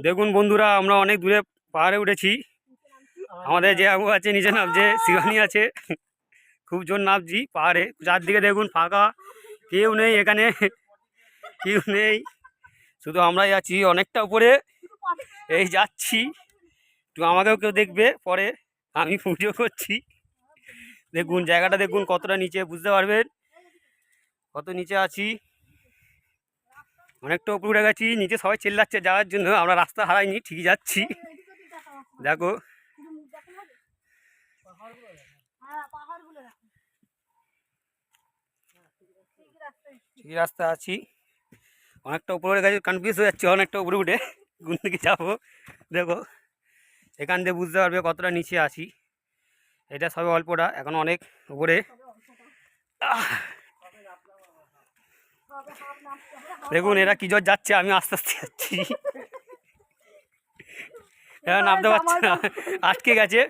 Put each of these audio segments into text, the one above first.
দেখুন বন্ধুরা, আমরা অনেক দূরে পাহাড়ে উঠেছি। আমাদের যে আবু আছে নিচে নামছে, শিবানী আছে, খুব জোর নামছি পাহাড়ে। চারদিকে দেখুন ফাঁকা, কেউ নেই এখানে, কেউ নেই, শুধু আমরাই আছি অনেকটা উপরে। এই যাচ্ছি, একটু আমাকেও কেউ দেখবে পরে, আমি ভিডিও করছি। দেখুন জায়গাটা দেখুন কতটা নিচে, বুঝতে পারবেন কত নিচে আছি। অনেকটা উপরে উঠে গেছি, নিচে সবাই চিল্লাচ্ছে যাওয়ার জন্য, আমরা রাস্তা হারাইনি, ঠিকই যাচ্ছি। দেখো ঠিকই রাস্তা আছি, অনেকটা উপরে উঠে গেছি, কনফিউজ হয়ে যাচ্ছে অনেকটা উপরে উঠে কোন দিকে যাবো। দেখো এখান দিয়ে বুঝতে পারবে কতটা নিচে আছি। এটা সবে অল্পটা, এখন অনেক উপরে। দেখুন এরা কি জোর যাচ্ছে, আমি আস্তে আস্তে যাচ্ছি। এরা নামতে পারছে না, আটকে গেছে।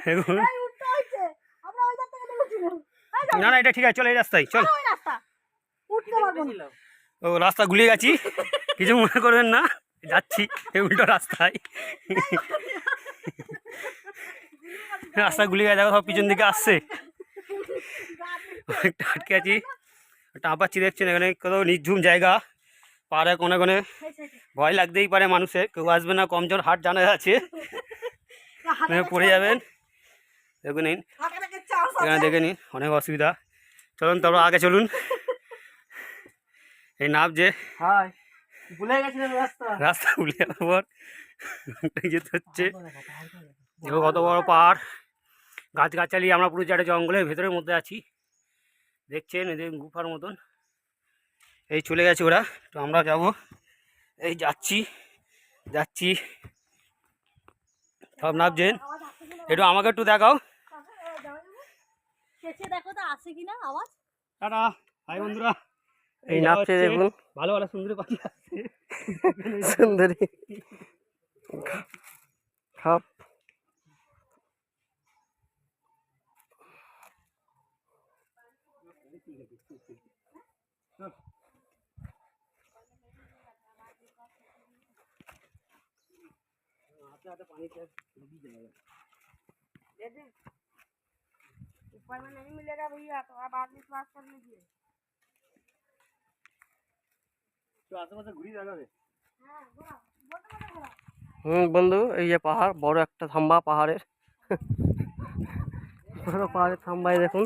দেখুন না না, এটা ঠিক আছে, চল এই রাস্তায় চল। ও রাস্তা গুলিয়ে গেছি, কিছু মনে করবেন না, যাচ্ছি এই উল্টো রাস্তায়। রাস্তা গুলিয়ে গেছে, দেখো সব পিছন দিকে আসছে, অনেকটা আটকে আছি, টাঁপাচ্ছি। দেখছেন এখানে কত নির্ঝুম জায়গা, পাহাড়ে কোনে কোনে, ভয় লাগতেই পারে মানুষের, কেউ আসবে না, কমজোর হাট জানা আছে, পড়ে যাবেন। দেখুন এখানে দেখে নিন, অনেক অসুবিধা। চলুন তারপর আগে চলুন। এই নাম যে রাস্তা ভুলে যাওয়ার পর যেতে হচ্ছে। দেখো কত বড় পাহাড়, গাছগাছালি, আমরা পুরো একটা জঙ্গলের ভেতরের মধ্যে আছি। দেখছেন এদের গুফার মতন। এই চলে গেছে ওরা, তো আমরা যাব, এই যাচ্ছি যাচ্ছি। সব নামছেন, একটু আমাকে একটু দেখাও। টাটা, হাই বন্ধুরা। এই নাচছে দেখুন, ভালো ভালো সুন্দরী পাখি আসছে, সুন্দরী খাপ। ऊपर में नहीं मिलेगा भैया, तो आप बाद विश्वास कर लीजिए। तो आसपास घुरी जाएगा रे। বন্ধু, এই যে পাহাড়, বড় একটা থাম্বা পাহাড়ের, বড় পাহাড়ের থাম্বায় দেখুন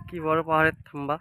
কি বড় পাহাড়ের থাম্বা।